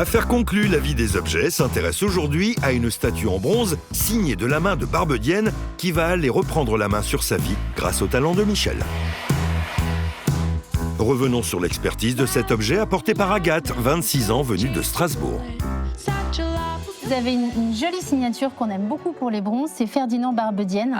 Affaire conclue, la vie des objets s'intéresse aujourd'hui à une statue en bronze signée de la main de Barbedienne qui va aller reprendre la main sur sa vie grâce au talent de Michel. Revenons sur l'expertise de cet objet apporté par Agathe, 26 ans, venue de Strasbourg. Vous avez une jolie signature qu'on aime beaucoup pour les bronzes, c'est Ferdinand Barbedienne,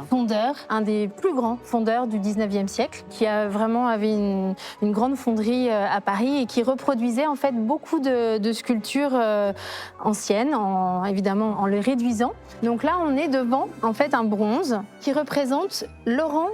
fondeur, un des plus grands fondeurs du 19e siècle, qui avait une grande fonderie à Paris et qui reproduisait en fait beaucoup de sculptures anciennes, évidemment en les réduisant. Donc là, on est devant en fait un bronze qui représente Laurent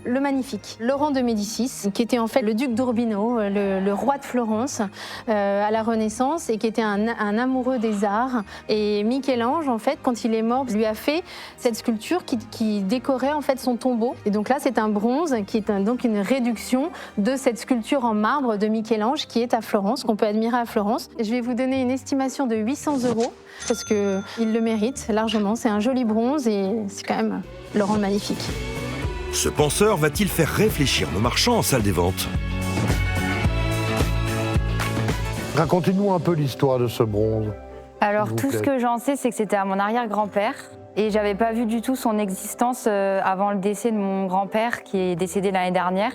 le Magnifique, Laurent de Médicis, qui était en fait le duc d'Urbino, le roi de Florence à la Renaissance et qui était un amoureux des arts. Et Michel-Ange, en fait, quand il est mort, lui a fait cette sculpture qui décorait en fait son tombeau. Et donc là, c'est un bronze qui est donc une réduction de cette sculpture en marbre de Michel-Ange qui est à Florence, qu'on peut admirer à Florence. Je vais vous donner une estimation de 800 € parce qu'il le mérite largement. C'est un joli bronze et c'est quand même Laurent le Magnifique. Ce penseur va-t-il faire réfléchir nos marchands en salle des ventes? Racontez-nous un peu l'histoire de ce bronze. Alors, tout ce que j'en sais, c'est que c'était à mon arrière-grand-père. Et j'avais pas vu du tout son existence avant le décès de mon grand-père, qui est décédé l'année dernière.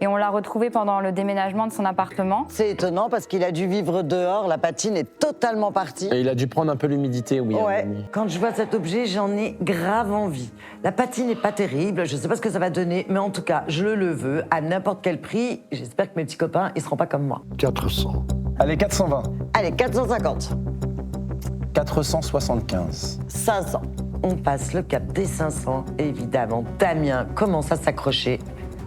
Et on l'a retrouvé pendant le déménagement de son appartement. C'est étonnant parce qu'il a dû vivre dehors, la patine est totalement partie. Et il a dû prendre un peu l'humidité, oui. Ouais, quand je vois cet objet, j'en ai grave envie. La patine n'est pas terrible, je sais pas ce que ça va donner, mais en tout cas, je le veux à n'importe quel prix. J'espère que mes petits copains, ils seront pas comme moi. 400. Allez, 420. Allez, 450. 475. 500. On passe le cap des 500, évidemment. Damien commence à s'accrocher,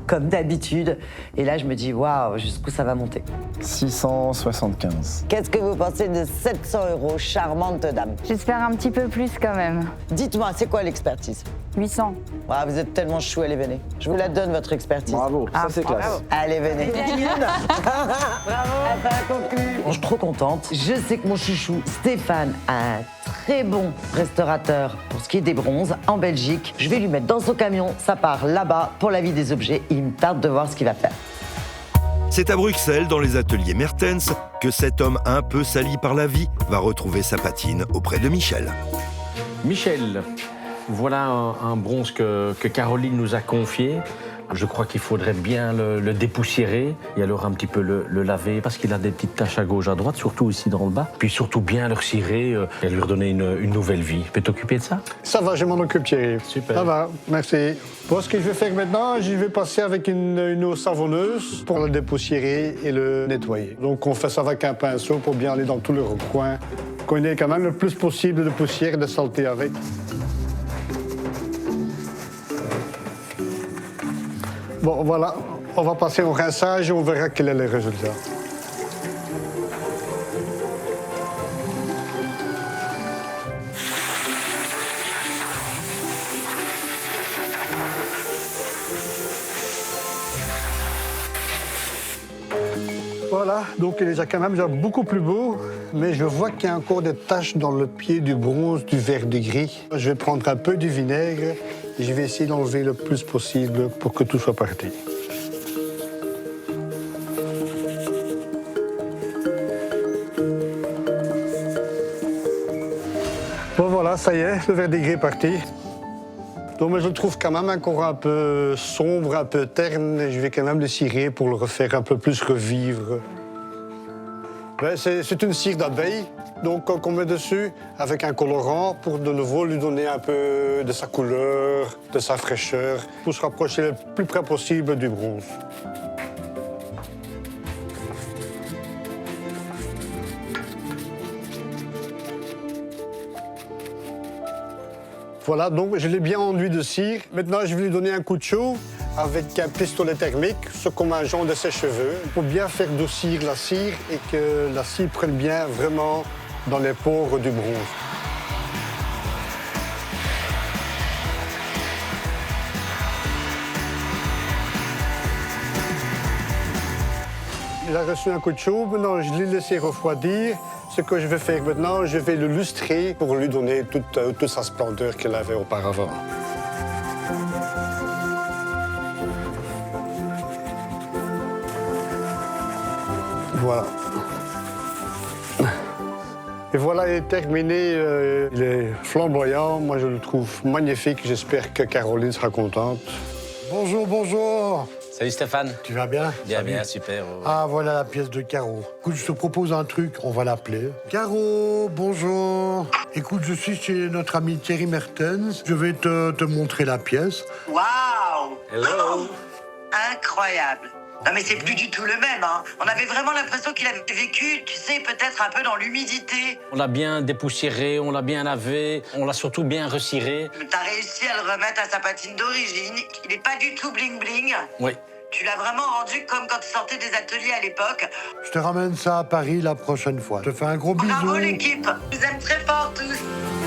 comme d'habitude. Et là, je me dis, waouh, jusqu'où ça va monter. 675. Qu'est-ce que vous pensez de 700 €, charmante dame? J'espère un petit peu plus quand même. Dites-moi, c'est quoi l'expertise? 800. Ah, vous êtes tellement chou, allez, venez. Je vous la donne, votre expertise. Bravo, ça c'est classe. Allez, venez. Bravo. Je suis trop contente. Je sais que mon chouchou, Stéphane, un très bon restaurateur pour ce qui est des bronzes en Belgique. Je vais lui mettre dans son camion. Ça part là-bas pour la vie des objets. Il me tarde de voir ce qu'il va faire. C'est à Bruxelles, dans les ateliers Mertens, que cet homme un peu sali par la vie va retrouver sa patine auprès de Michel. Michel, voilà un bronze que Caroline nous a confié. Je crois qu'il faudrait bien le dépoussiérer et alors un petit peu le laver parce qu'il a des petites taches à gauche, à droite, surtout ici dans le bas. Puis surtout bien le recirer et lui redonner une nouvelle vie. Tu peux t'occuper de ça? Ça va, je m'en occupe, Thierry. Super. Ça va, merci. Bon, ce que je vais faire maintenant, je vais passer avec une eau savonneuse pour le dépoussiérer et le nettoyer. Donc on fait ça avec un pinceau pour bien aller dans tous les recoins, qu'on ait quand même le plus possible de poussière et de saleté avec. Bon, voilà, on va passer au rinçage et on verra quel est le résultat. Voilà, donc il est déjà quand même déjà beaucoup plus beau, mais je vois qu'il y a encore des taches dans le pied du bronze, du vert, du gris. Je vais prendre un peu du vinaigre et je vais essayer d'enlever le plus possible pour que tout soit parti. Bon voilà, ça y est, le vert du gris est parti. Donc mais je le trouve quand même encore un peu sombre, un peu terne, et je vais quand même le cirer pour le refaire un peu plus revivre. Ben, c'est une cire d'abeille, donc qu'on met dessus avec un colorant pour de nouveau lui donner un peu de sa couleur, de sa fraîcheur, pour se rapprocher le plus près possible du bronze. Voilà, donc je l'ai bien enduit de cire. Maintenant, je vais lui donner un coup de chaud avec un pistolet thermique, ce comme un genre de sèche-cheveux, pour bien faire doucir la cire et que la cire prenne bien vraiment dans les pores du bronze. Il a reçu un coup de chaud, maintenant je l'ai laissé refroidir. Ce que je vais faire maintenant, je vais le lustrer pour lui donner toute sa splendeur qu'elle avait auparavant. Voilà. Et voilà, est terminé. Il est flamboyant. Moi, je le trouve magnifique. J'espère que Caroline sera contente. Bonjour, bonjour. Salut Stéphane. Tu vas bien? Bien, bien, super. Ah, voilà la pièce de Caro. Écoute, je te propose un truc, on va l'appeler. Caro, bonjour. Écoute, je suis chez notre ami Thierry Mertens. Je vais te montrer la pièce. Waouh! Hello. Incroyable. Non mais c'est plus du tout le même, hein. On avait vraiment l'impression qu'il avait vécu, tu sais, peut-être un peu dans l'humidité. On l'a bien dépoussiéré, on l'a bien lavé, on l'a surtout bien reciré. T'as réussi à le remettre à sa patine d'origine. Il est pas du tout bling-bling. Oui. Tu l'as vraiment rendu comme quand tu sortais des ateliers à l'époque. Je te ramène ça à Paris la prochaine fois. Je te fais un gros bisou. Bravo l'équipe. Je vous aime très fort tous.